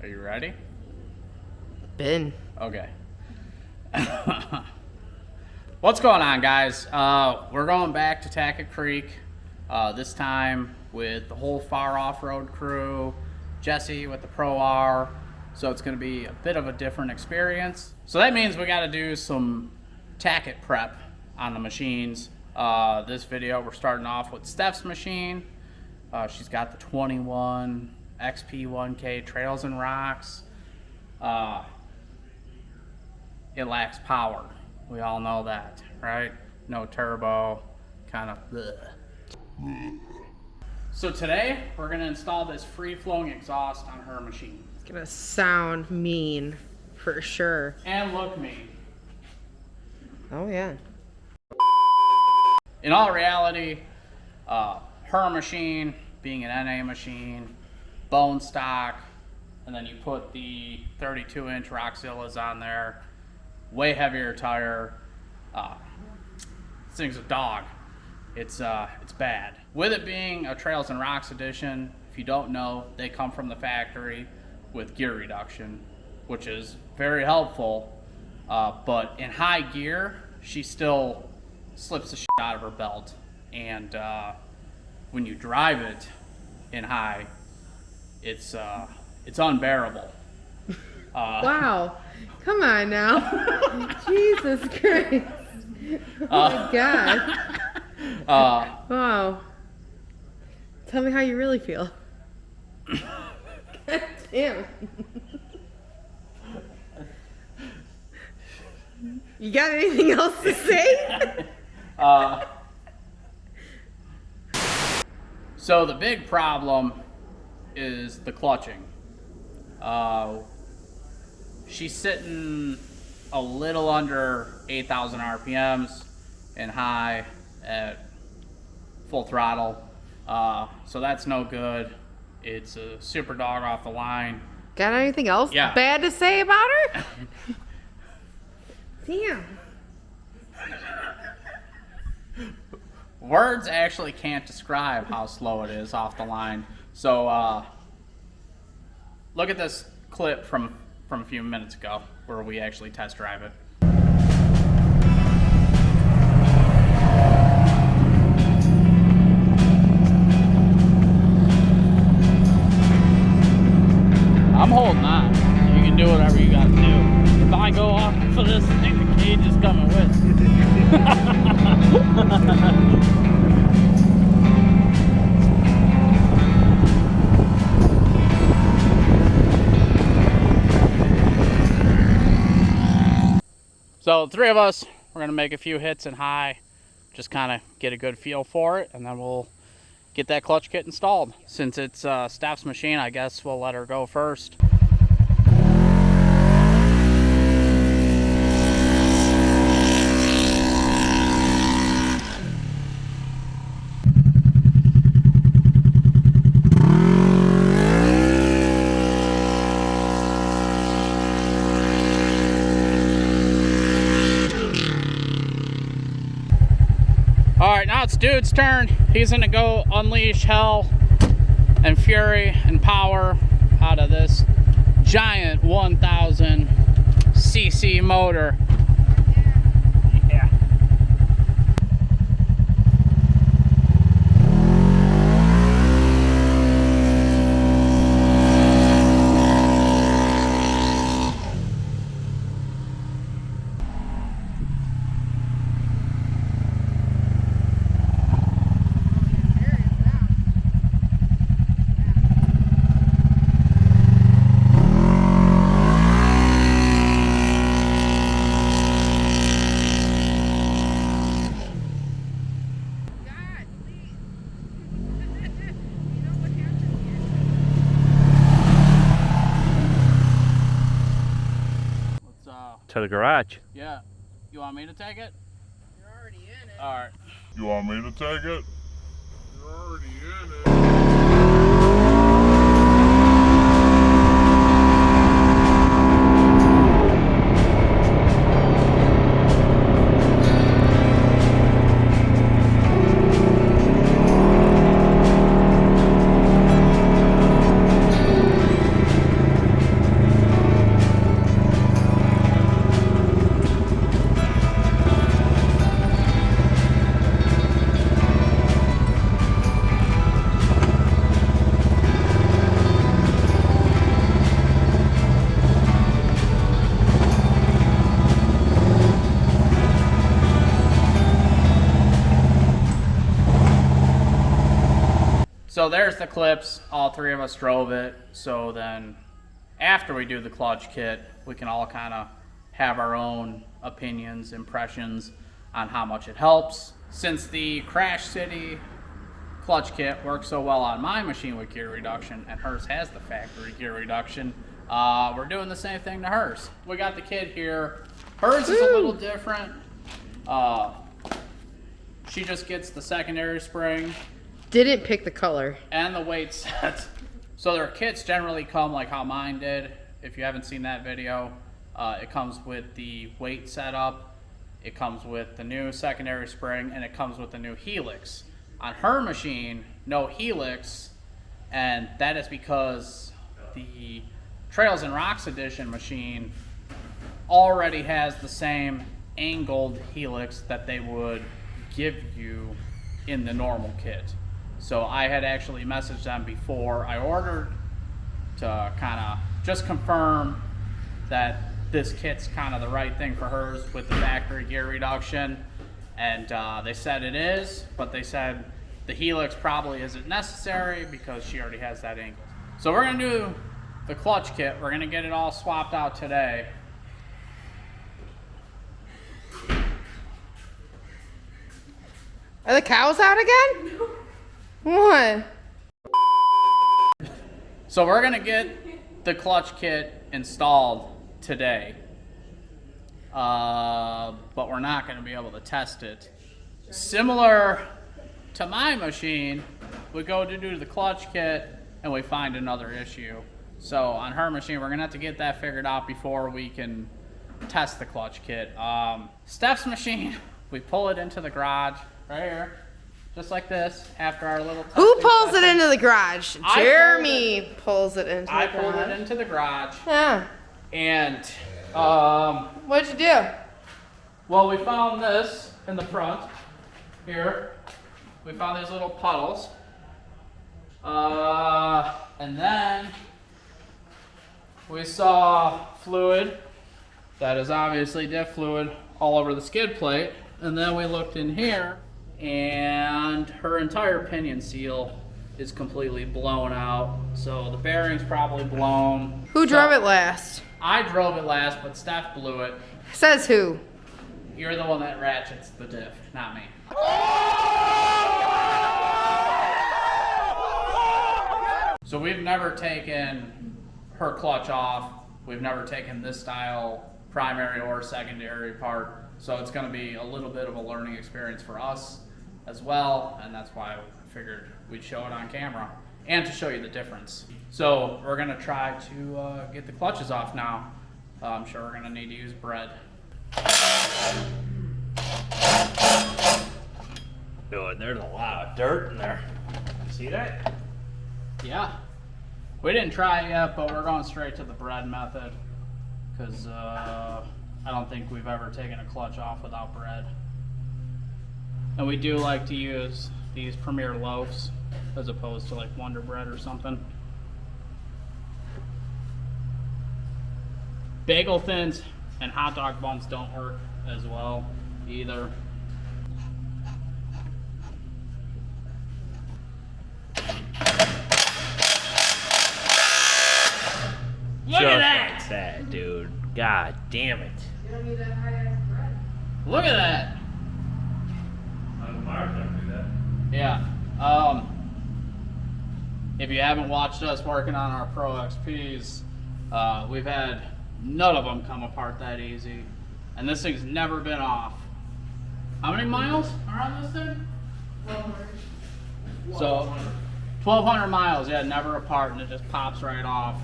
you ready? Been. Okay. What's going on, guys? We're going back to Tackett Creek, this time with the whole Far Off-Road crew, Jesse with the Pro R, so it's going to be a bit of a different experience. So that means we got to do some Tackett prep on the machines. This video, we're starting off with Steph's machine. She's got the 21 XP 1K Trails and Rocks. It lacks power. We all know that, right? No turbo, kind of bleh. So today, we're gonna install this free-flowing exhaust on her machine. It's gonna sound mean, for sure. And look mean. Oh yeah. In all reality, her machine, being an NA machine, bone stock, and then you put the 32-inch Rockzillas on there, way heavier tire. This thing's a dog. It's bad. With it being a Trails and Rocks edition, if you don't know, they come from the factory with gear reduction, which is very helpful. But in high gear, she still slips the shit out of her belt, and when you drive it in high, it's unbearable. Wow. Come on now. Jesus Christ. Oh my God. Wow. Tell me how you really feel. God damn. You got anything else to say? So the big problem is the clutching. She's sitting a little under 8,000 RPMs in high at full throttle. So that's no good. It's a super dog off the line. Got anything else bad to say about her? Damn. Words actually can't describe how slow it is off the line. So look at this clip from a few minutes ago where we actually test drive it. I'm holding on. You can do whatever you gotta do. If I go off for this thing, the cage is coming with. So the three of us, we're gonna make a few hits in high, just kind of get a good feel for it, and then we'll get that clutch kit installed. Since it's Steph's machine, I guess we'll let her go first. Alright, now it's Dude's turn. He's gonna go unleash hell and fury and power out of this giant 1000 cc motor. Yeah. To the garage. Yeah. You want me to take it? You're already in it. Alright. You want me to take it? You're already in it. So there's the clips. All three of us drove it. So then after we do the clutch kit, we can all kind of have our own opinions, impressions on how much it helps. Since the Crash City clutch kit works so well on my machine with gear reduction, and hers has the factory gear reduction, we're doing the same thing to hers. We got the kit here. Hers is a little different. She just gets the secondary spring Didn't pick the color. and the weight set. So their kits generally come like how mine did. If you haven't seen that video, it comes with the weight setup, it comes with the new secondary spring, and it comes with the new helix. On her machine, no helix, and that is because the Trails and Rocks Edition machine already has the same angled helix that they would give you in the normal kit. So I had actually messaged them before I ordered to kind of just confirm that this kit's kind of the right thing for hers with the factory gear reduction. And they said it is, but they said the helix probably isn't necessary because she already has that angle. So we're gonna do the clutch kit. We're gonna get it all swapped out today. Are the cows out again? What? So we're gonna get the clutch kit installed today, but we're not gonna be able to test it. Similar to my machine, we go to do the clutch kit and we find another issue. So on her machine, we're gonna have to get that figured out before we can test the clutch kit. Steph's machine, we pull it into the garage right here, just like this, after our little Who testing pulls it session. into the garage? I Jeremy pulls it into I the garage. pulled it into the garage, Yeah. and What'd you do? well, we found this in the front here. We found these little puddles, and then we saw fluid that is obviously diff fluid all over the skid plate. And then we looked in here, and her entire pinion seal is completely blown out. So the bearing's probably blown. Who drove it last? I drove it last, but Steph blew it. Says who? You're the one that ratchets the diff, not me. So we've never taken her clutch off. We've never taken this style primary or secondary part. So it's going to be a little bit of a learning experience for us as well. And that's why I figured we'd show it on camera and to show you the difference. So we're going to try to get the clutches off now. I'm sure we're going to need to use bread. Dude, there's a lot of dirt in there. You see that? Yeah. We didn't try it yet, but we're going straight to the bread method because I don't think we've ever taken a clutch off without bread. And we do like to use these Premier loaves as opposed to like Wonder Bread or something. Bagel thins and hot dog buns don't work as well either. Look at that! Just like that, dude. God damn it. You don't need that high-ass bread. Look at that! Yeah. If you haven't watched us working on our Pro XPs, we've had none of them come apart that easy. And this thing's never been off. How many miles are on this thing? 1,200. So, 1,200 miles, yeah, never apart, and it just pops right off.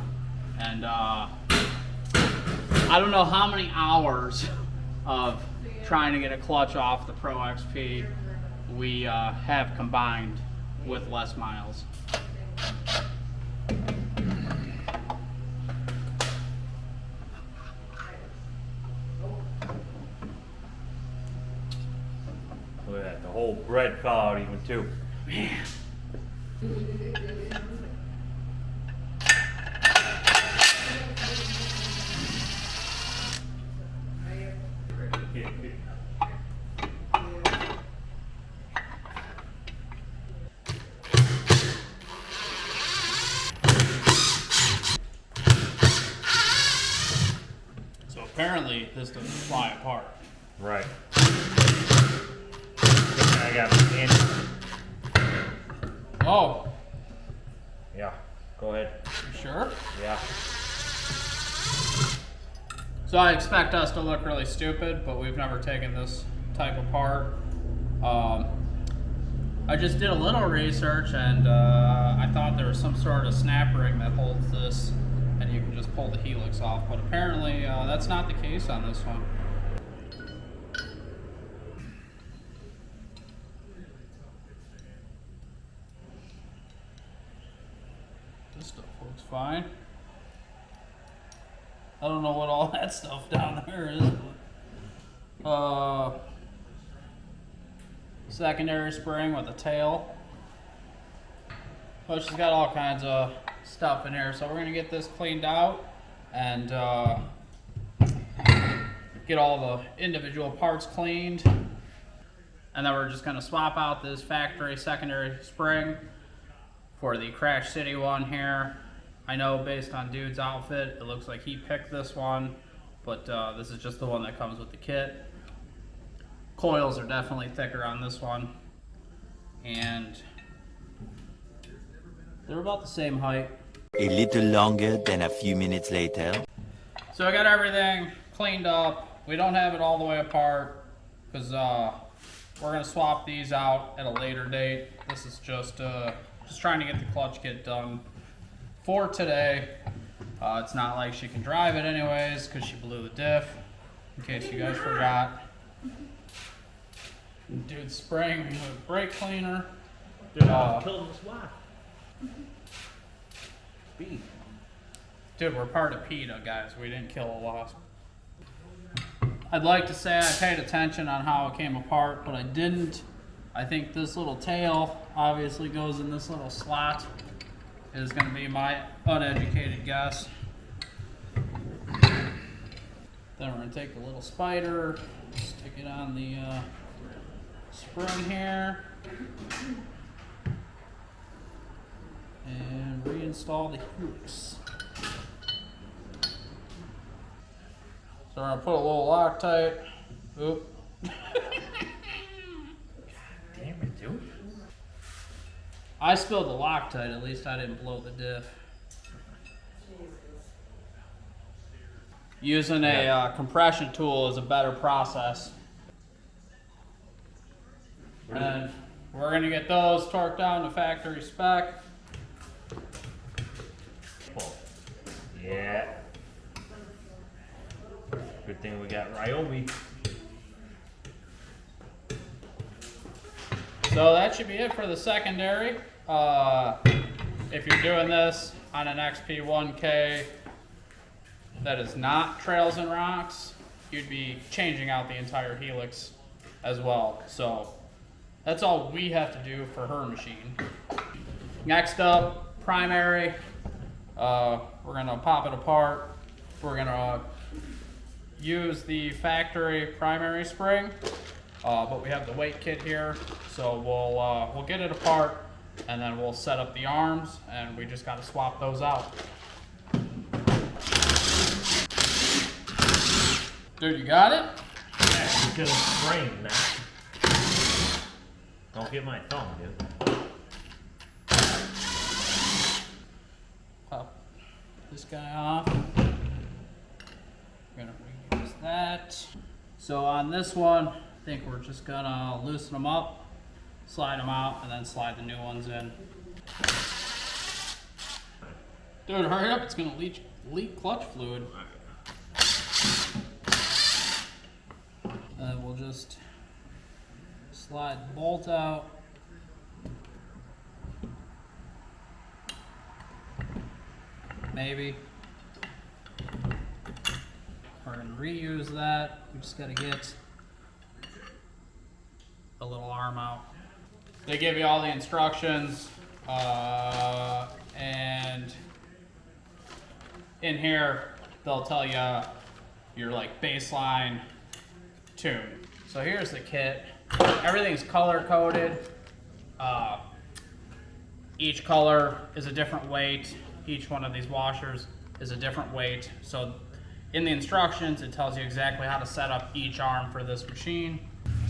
And I don't know how many hours of trying to get a clutch off the Pro XP we have combined with less miles. Look at that. The whole bread fell out even too. Man. Apparently, this doesn't fly apart. Right. I got it. Oh, Yeah. Go ahead. you sure? Yeah. So I expect us to look really stupid, but we've never taken this type apart. I just did a little research, and I thought there was some sort of snap ring that holds this, and you can just pull the helix off. But apparently, that's not the case on this one. This stuff looks fine. I don't know what all that stuff down there is. But, secondary spring with a tail. But she's got all kinds of stuff in here. So we're gonna get this cleaned out and get all the individual parts cleaned. And then we're just gonna swap out this factory secondary spring for the Crash City one here. I know based on Dude's outfit, it looks like he picked this one, but this is just the one that comes with the kit. Coils are definitely thicker on this one, and they're about the same height. A little longer than a few minutes later. So I got everything cleaned up. We don't have it all the way apart because we're gonna swap these out at a later date. This is just trying to get the clutch kit done for today. It's not like she can drive it anyways because she blew the diff, in case you guys forgot. Dude spraying me with brake cleaner. Dude, I killed his wife. Speed. Dude, we're part of PETA, guys. We didn't kill a wasp. I'd like to say I paid attention on how it came apart, but I didn't. I think this little tail obviously goes in this little slot, is going to be my uneducated guess. Then we're going to take the little spider, stick it on the spring here, and reinstall the helix. So we're going to put a little Loctite. Oop. Damn it, dude. I spilled the Loctite, at least I didn't blow the diff. Using a compression tool is a better process. And we're going to get those torqued down to factory spec. Yeah. Good thing we got Ryobi. So that should be it for the secondary. If you're doing this on an XP1K that is not Trails and Rocks, you'd be changing out the entire helix as well. So that's all we have to do for her machine. Next up, primary. We're gonna pop it apart. We're gonna use the factory primary spring, but we have the weight kit here, so we'll get it apart and then we'll set up the arms, and we just gotta swap those out. Dude, you got it? That's because it's sprained now. Don't get my thumb, dude. Pop this guy off. We're gonna reuse that. So on this one, I think we're just gonna loosen them up, slide them out, and then slide the new ones in. Dude, hurry up, it's gonna leak clutch fluid. And then we'll just slide the bolt out. Maybe. We're gonna reuse that. We just gotta get a little arm out. They give you all the instructions, and in here they'll tell you your like baseline tune. So here's the kit. Everything's color coded. Each color is a different weight. Each one of these washers is a different weight. So In the instructions, it tells you exactly how to set up each arm for this machine.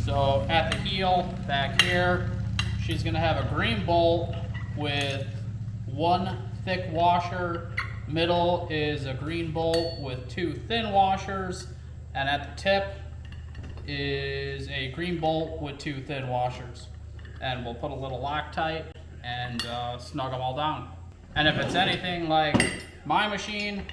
So at the heel back here, she's gonna have a green bolt with one thick washer. Middle is a green bolt with two thin washers. And at the tip is a green bolt with two thin washers. And we'll put a little Loctite and snug them all down. And if it's anything like my machine,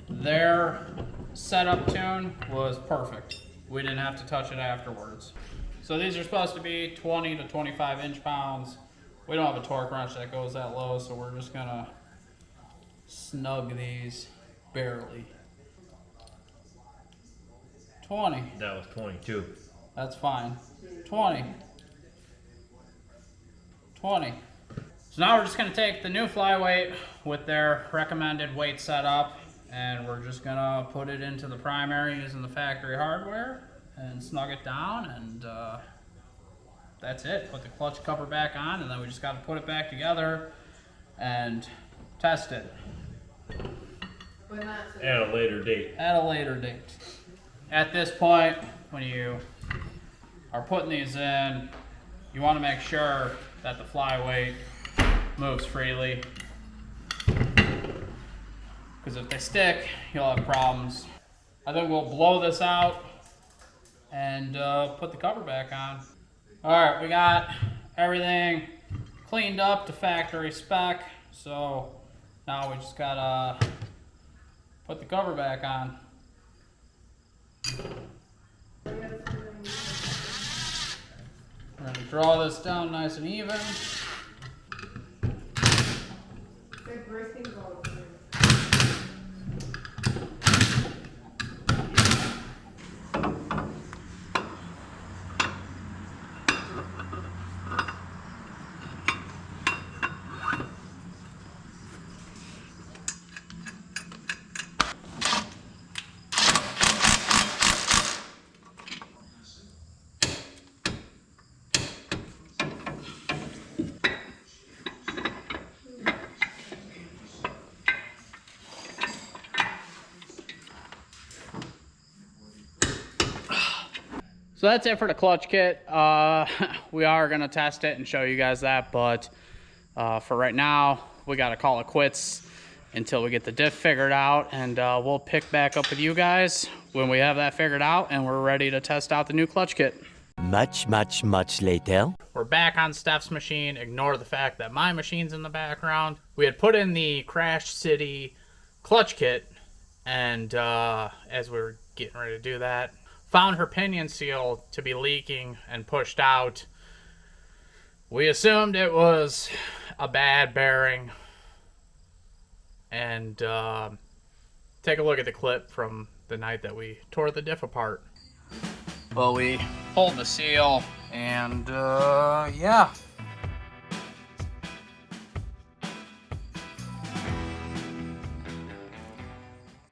their setup tune was perfect. We didn't have to touch it afterwards. So these are supposed to be 20 to 25 inch-pounds. We don't have a torque wrench that goes that low, so we're just gonna snug these barely. 20. That was 22. That's fine. 20. 20. So now we're just gonna take the new flyweight with their recommended weight setup, and we're just gonna put it into the primary using the factory hardware and snug it down, and that's it. Put the clutch cover back on, and then we just gotta put it back together and test it. At a later date. At a later date. At this point, when you are putting these in, you want to make sure that the flyweight moves freely, because if they stick, you'll have problems. I think we'll blow this out and put the cover back on. Alright, we got everything cleaned up to factory spec, so now we just gotta put the cover back on. We're gonna draw this down nice and even. So that's it for the clutch kit. We are gonna test it and show you guys that, but for right now, we gotta call it quits until we get the diff figured out, and we'll pick back up with you guys when we have that figured out and we're ready to test out the new clutch kit. Much later. We're back on Steph's machine. Ignore the fact that my machine's in the background. We had put in the Crash City clutch kit, and as we were getting ready to do that, found her pinion seal to be leaking and pushed out. We assumed it was a bad bearing, and take a look at the clip from the night that we tore the diff apart. Well, we pulled the seal, and yeah.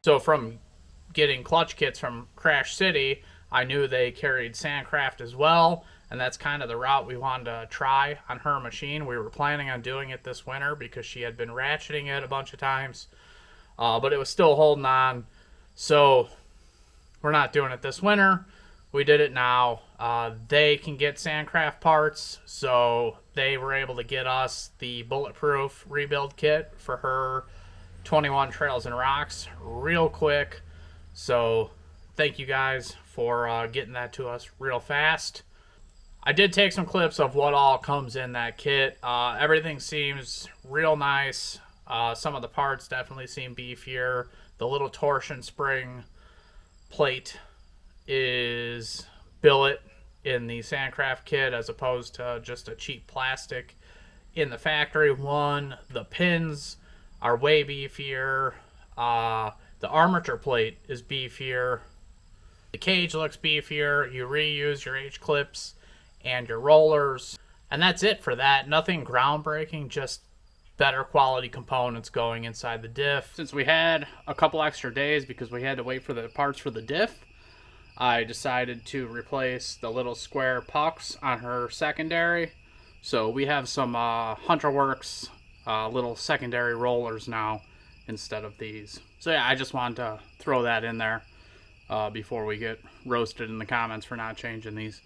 So from getting clutch kits from Crash City, I knew they carried Sandcraft as well, and that's kind of the route we wanted to try on her machine. We were planning on doing it this winter because she had been ratcheting it a bunch of times, but it was still holding on, so we're not doing it this winter. We did it now. They can get Sandcraft parts, so they were able to get us the bulletproof rebuild kit for her 21 Trails and Rocks real quick. So thank you guys for getting that to us real fast. I did take some clips of what all comes in that kit. Everything seems real nice. Some of the parts definitely seem beefier. The little torsion spring plate is billet in the Sandcraft kit as opposed to just a cheap plastic in the factory one. The pins are way beefier. The armature plate is beefier. The cage looks beefier. You reuse your H-clips and your rollers. And that's it for that. Nothing groundbreaking, just better quality components going inside the diff. Since we had a couple extra days because we had to wait for the parts for the diff, I decided to replace the little square pucks on her secondary. So we have some HunterWorks little secondary rollers now, instead of these. So yeah, I just wanted to throw that in there before we get roasted in the comments for not changing these.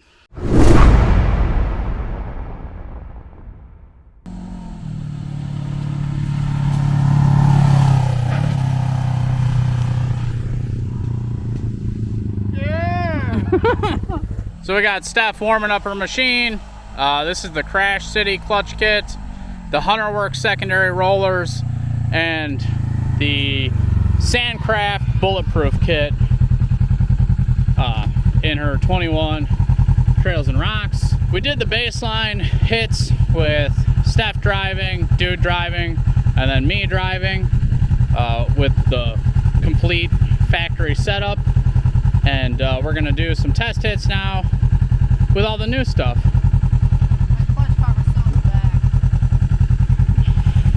So we got Steph warming up her machine. This is the Crash City clutch kit, the Hunterworks secondary rollers, and the Sandcraft bulletproof kit in her 21 Trails and Rocks. We did the baseline hits with Steph driving, Dude driving, and then me driving with the complete factory setup. And we're gonna do some test hits now with all the new stuff. My clutch cover's still in the back.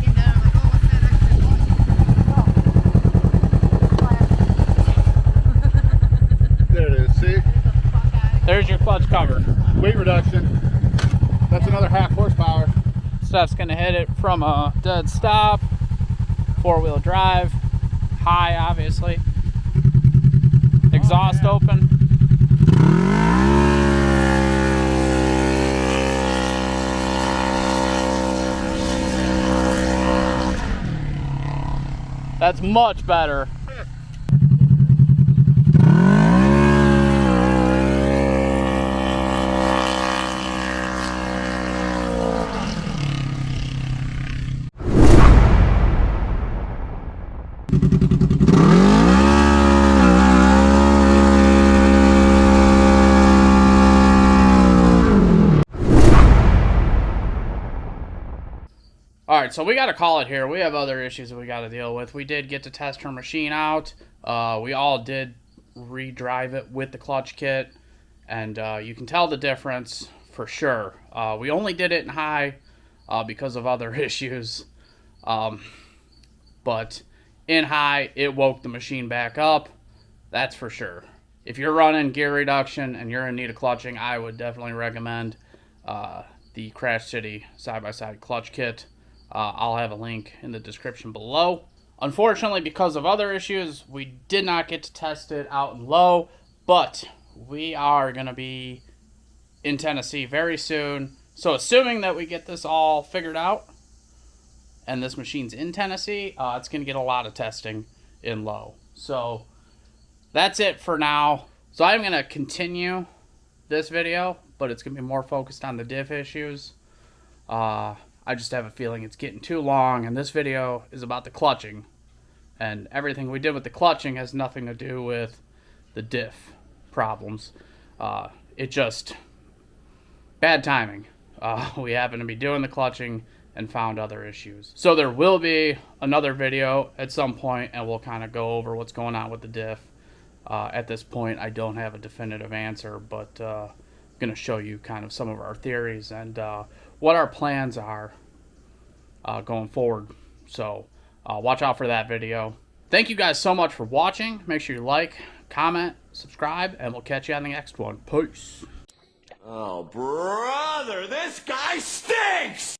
Came down, I'm like, oh, what's that extra clutch? There it is, see? Get the fuck out of here. There's your clutch cover. Weight reduction. That's another half horsepower. Steph's gonna hit it from a dead stop, 4-wheel drive, high obviously. Exhaust open. That's much better. Alright, so we gotta call it here. We have other issues that we gotta deal with. We did get to test her machine out. We all did re-drive it with the clutch kit. And you can tell the difference for sure. We only did it in high because of other issues. But in high, it woke the machine back up. That's for sure. If you're running gear reduction and you're in need of clutching, I would definitely recommend the Crash City side-by-side clutch kit. I'll have a link in the description below. Unfortunately, because of other issues, we did not get to test it out in low, but we are going to be in Tennessee very soon. So assuming that we get this all figured out and this machine's in Tennessee, it's going to get a lot of testing in low. So that's it for now. So I'm going to continue this video, but it's going to be more focused on the diff issues. I just have a feeling it's getting too long, and this video is about the clutching. And everything we did with the clutching has nothing to do with the diff problems. It just... bad timing. We happen to be doing the clutching and found other issues. So there will be another video at some point, and we'll kind of go over what's going on with the diff. At this point, I don't have a definitive answer, but I'm going to show you kind of some of our theories and what our plans are going forward. So watch out for that video. Thank you guys so much for watching. Make sure you like, comment, subscribe, and we'll catch you on the next one. Peace. Oh, brother, this guy stinks!